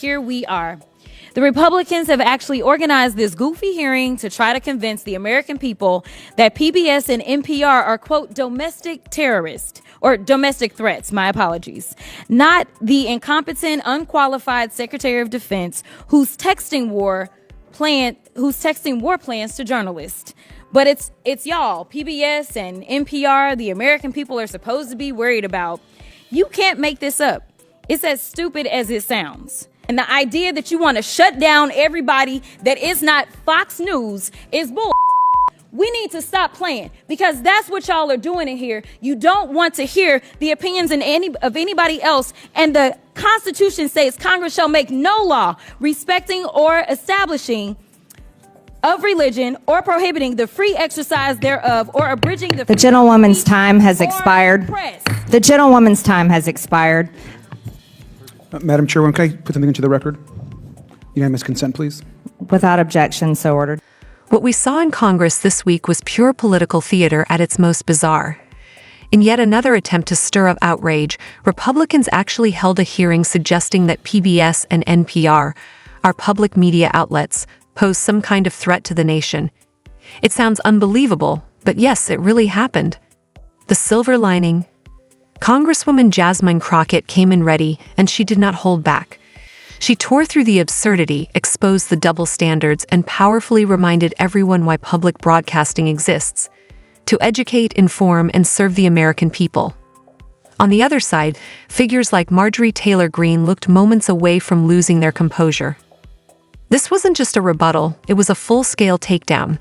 here we are. The Republicans have actually organized this goofy hearing to try to convince the American people that PBS and NPR are, quote, domestic terrorists or domestic threats. My apologies. Not the incompetent, unqualified Secretary of Defense who's texting war plans to journalists. But it's y'all, PBS and NPR, the American people are supposed to be worried about. You can't make this up. It's as stupid as it sounds. And the idea that you want to shut down everybody that is not Fox News is bull. We need to stop playing because that's what y'all are doing in here. You don't want to hear the opinions of anybody else. And the Constitution says Congress shall make no law respecting or establishing of religion or prohibiting the free exercise thereof or abridging the gentlewoman's time has expired. The gentlewoman's time has expired. Madam Chairwoman, can I put something into the record? Unanimous consent, please. Without objection, so ordered. What we saw in Congress this week was pure political theater at its most bizarre. In yet another attempt to stir up outrage, Republicans actually held a hearing suggesting that PBS and NPR, our public media outlets, pose some kind of threat to the nation. It sounds unbelievable, but yes, it really happened. The silver lining: Congresswoman Jasmine Crockett came in ready, and she did not hold back. She tore through the absurdity, exposed the double standards, and powerfully reminded everyone why public broadcasting exists: to educate, inform, and serve the American people. On the other side, figures like Marjorie Greene looked moments away from losing their composure. This wasn't just a rebuttal, it was a full-scale takedown.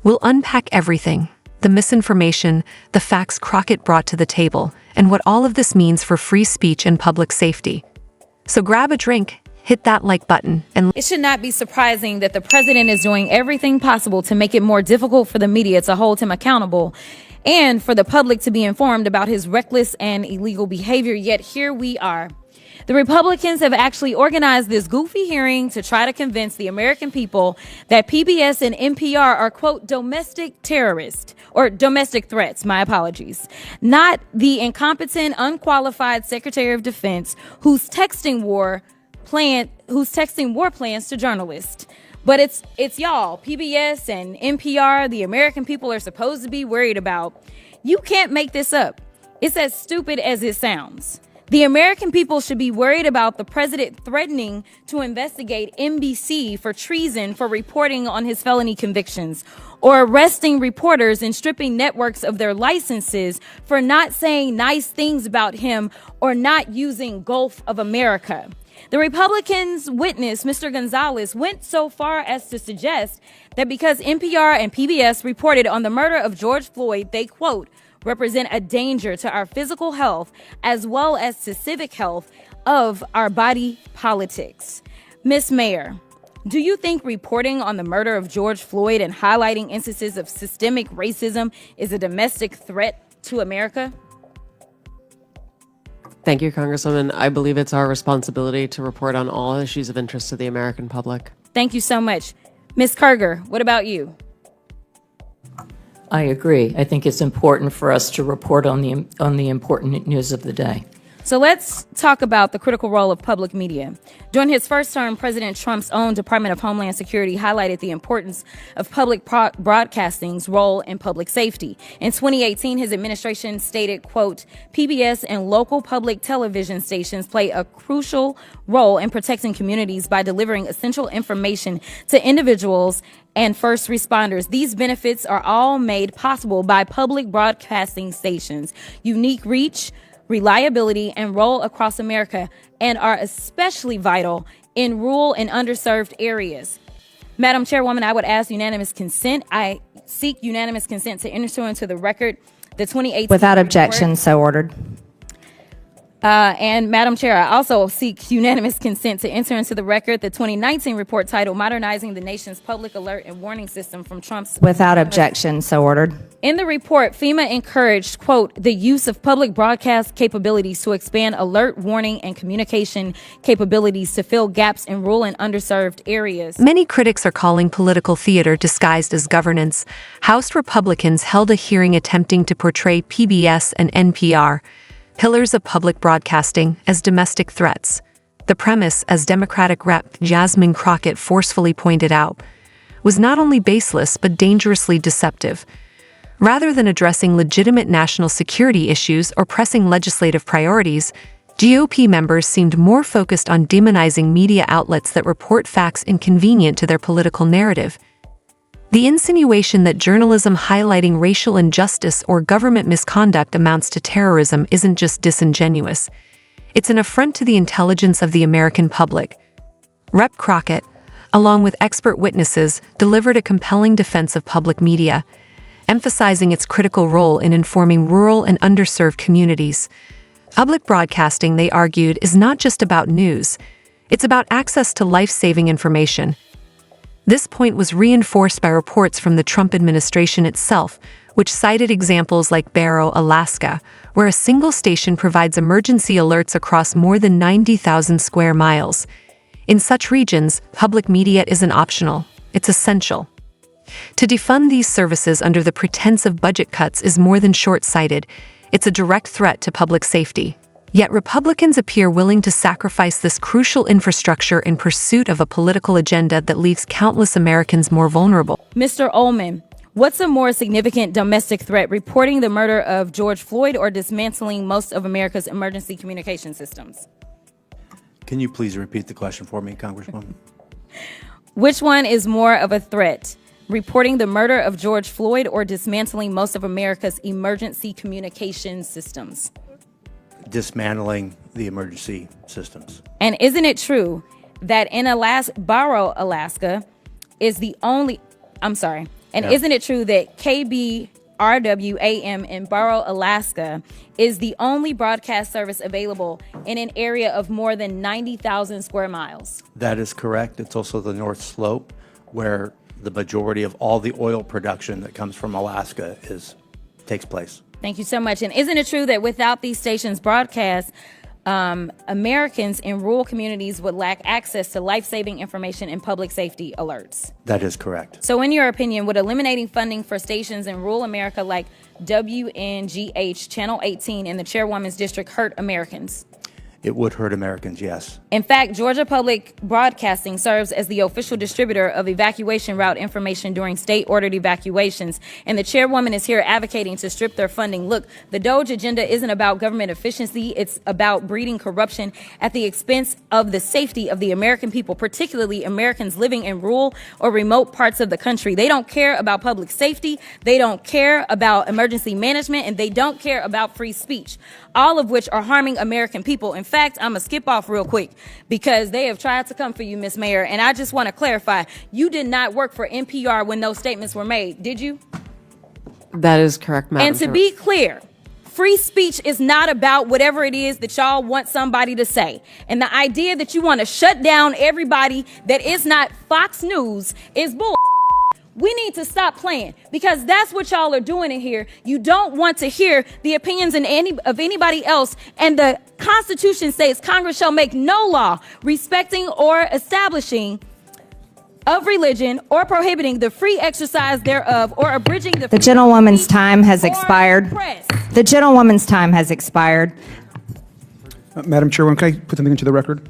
We'll unpack everything: the misinformation, the facts Crockett brought to the table, and what all of this means for free speech and public safety. So grab a drink, hit that like button, and it should not be surprising that the president is doing everything possible to make it more difficult for the media to hold him accountable and for the public to be informed about his reckless and illegal behavior. Yet here we are. The Republicans have actually organized this goofy hearing to try to convince the American people that PBS and NPR are, quote, domestic terrorists or domestic threats. My apologies. Not the incompetent, unqualified Secretary of Defense who's texting war plans to journalists. But it's y'all, PBS and NPR, the American people are supposed to be worried about. You can't make this up. It's as stupid as it sounds. The American people should be worried about the president threatening to investigate NBC for treason for reporting on his felony convictions, or arresting reporters and stripping networks of their licenses for not saying nice things about him or not using Gulf of America. The Republicans' witness, Mr. Gonzalez, went so far as to suggest that because NPR and PBS reported on the murder of George Floyd, they, quote, represent a danger to our physical health as well as to civic health of our body politics. Ms. Mayor, do you think reporting on the murder of George Floyd and highlighting instances of systemic racism is a domestic threat to America? Thank you, Congresswoman. I believe it's our responsibility to report on all issues of interest to the American public. Thank you so much. Ms. Kerger, what about you? I agree. I think it's important for us to report on the important news of the day. So let's talk about the critical role of public media. During his first term, President Trump's own Department of Homeland Security highlighted the importance of public broadcasting's role in public safety. In 2018, his administration stated, quote, PBS and local public television stations play a crucial role in protecting communities by delivering essential information to individuals and first responders. These benefits are all made possible by public broadcasting stations' unique reach, reliability, and role across America, and are especially vital in rural and underserved areas. Madam Chairwoman, I would ask unanimous consent. I seek unanimous consent to enter into the record the 2018 Without objection, so ordered. And Madam Chair, I also seek unanimous consent to enter into the record the 2019 report titled Modernizing the Nation's Public Alert and Warning System from Trump's... Without objection, so ordered. In the report, FEMA encouraged, quote, the use of public broadcast capabilities to expand alert, warning, and communication capabilities to fill gaps in rural and underserved areas. Many critics are calling political theater disguised as governance. House Republicans held a hearing attempting to portray PBS and NPR, pillars of public broadcasting, as domestic threats. The premise, as Democratic Rep. Jasmine Crockett forcefully pointed out, was not only baseless but dangerously deceptive. Rather than addressing legitimate national security issues or pressing legislative priorities, GOP members seemed more focused on demonizing media outlets that report facts inconvenient to their political narrative. The insinuation that journalism highlighting racial injustice or government misconduct amounts to terrorism isn't just disingenuous. It's an affront to the intelligence of the American public. Rep. Crockett, along with expert witnesses, delivered a compelling defense of public media, emphasizing its critical role in informing rural and underserved communities. Public broadcasting, they argued, is not just about news. It's about access to life-saving information. This point was reinforced by reports from the Trump administration itself, which cited examples like Barrow, Alaska, where a single station provides emergency alerts across more than 90,000 square miles. In such regions, public media isn't optional, it's essential. To defund these services under the pretense of budget cuts is more than short-sighted. It's a direct threat to public safety. Yet Republicans appear willing to sacrifice this crucial infrastructure in pursuit of a political agenda that leaves countless Americans more vulnerable. Mr. Ullman, what's a more significant domestic threat, reporting the murder of George Floyd or dismantling most of America's emergency communication systems? Can you please repeat the question for me, Congresswoman? Which one is more of a threat, reporting the murder of George Floyd or dismantling most of America's emergency communication systems? Dismantling the emergency systems. And isn't it true that in Barrow, Alaska is the only, isn't it true that KBRW-AM in Barrow, Alaska is the only broadcast service available in an area of more than 90,000 square miles? That is correct. It's also the North Slope, where the majority of all the oil production that comes from Alaska takes place. Thank you so much. And isn't it true that without these stations' broadcast, Americans in rural communities would lack access to life-saving information and public safety alerts? That is correct. So in your opinion, would eliminating funding for stations in rural America like WNGH, Channel 18, and the Chairwoman's District hurt Americans? It would hurt Americans, yes. In fact, Georgia Public Broadcasting serves as the official distributor of evacuation route information during state-ordered evacuations, and the chairwoman is here advocating to strip their funding. Look, the DOGE agenda isn't about government efficiency. It's about breeding corruption at the expense of the safety of the American people, particularly Americans living in rural or remote parts of the country. They don't care about public safety. They don't care about emergency management, and they don't care about free speech, all of which are harming American people. In fact, I'm going to skip off real quick because they have tried to come for you, Ms. Mayor. And I just want to clarify, you did not work for NPR when those statements were made, did you? That is correct, Madam And to be clear, free speech is not about whatever it is that y'all want somebody to say. And the idea that you want to shut down everybody that is not Fox News is bull. We need to stop playing because that's what y'all are doing in here. You don't want to hear the opinions of anybody else. And the Constitution says Congress shall make no law respecting or establishing of religion or prohibiting the free exercise thereof or abridging the gentlewoman's time has expired. The gentlewoman's time has expired. Madam Chairwoman, can I put something into the record?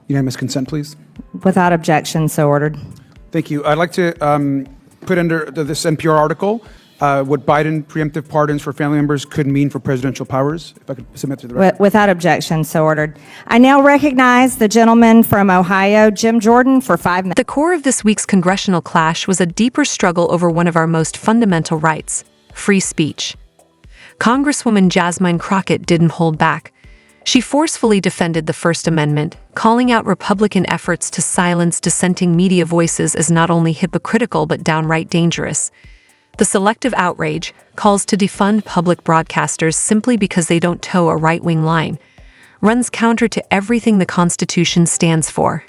Unanimous consent, please. Without objection, so ordered. Thank you. I'd like to put under this NPR article what Biden preemptive pardons for family members could mean for presidential powers. If I could submit to the record. Without objection, so ordered. I now recognize the gentleman from Ohio, Jim Jordan, for 5 minutes. The core of this week's congressional clash was a deeper struggle over one of our most fundamental rights, free speech. Congresswoman Jasmine Crockett didn't hold back. She forcefully defended the First Amendment, calling out Republican efforts to silence dissenting media voices as not only hypocritical but downright dangerous. The selective outrage, calls to defund public broadcasters simply because they don't toe a right-wing line, runs counter to everything the Constitution stands for.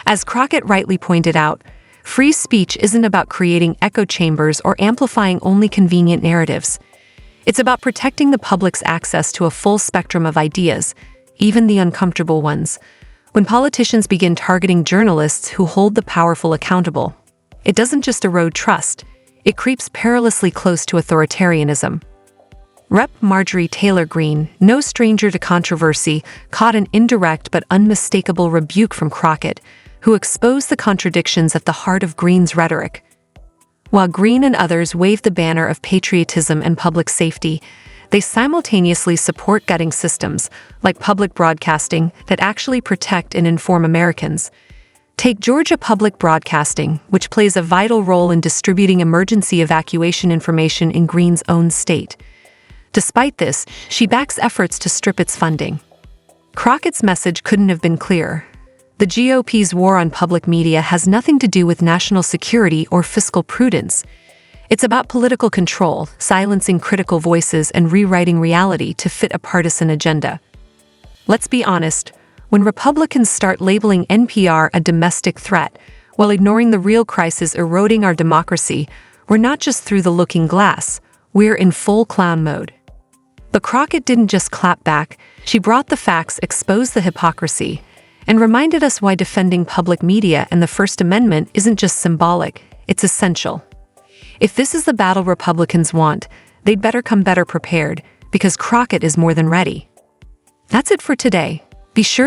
As Crockett rightly pointed out, free speech isn't about creating echo chambers or amplifying only convenient narratives. It's about protecting the public's access to a full spectrum of ideas, even the uncomfortable ones. When politicians begin targeting journalists who hold the powerful accountable, it doesn't just erode trust, it creeps perilously close to authoritarianism. Rep. Marjorie Taylor Greene, no stranger to controversy, caught an indirect but unmistakable rebuke from Crockett, who exposed the contradictions at the heart of Greene's rhetoric. While Greene and others wave the banner of patriotism and public safety, they simultaneously support gutting systems, like public broadcasting, that actually protect and inform Americans. Take Georgia Public Broadcasting, which plays a vital role in distributing emergency evacuation information in Greene's own state. Despite this, she backs efforts to strip its funding. Crockett's message couldn't have been clearer. The GOP's war on public media has nothing to do with national security or fiscal prudence. It's about political control, silencing critical voices, and rewriting reality to fit a partisan agenda. Let's be honest, when Republicans start labeling NPR a domestic threat while ignoring the real crisis eroding our democracy, we're not just through the looking glass, we're in full clown mode. But Crockett didn't just clap back, she brought the facts, exposed the hypocrisy, and reminded us why defending public media and the First Amendment isn't just symbolic, it's essential. If this is the battle Republicans want, they'd better come better prepared, because Crockett is more than ready. That's it for today. Be sure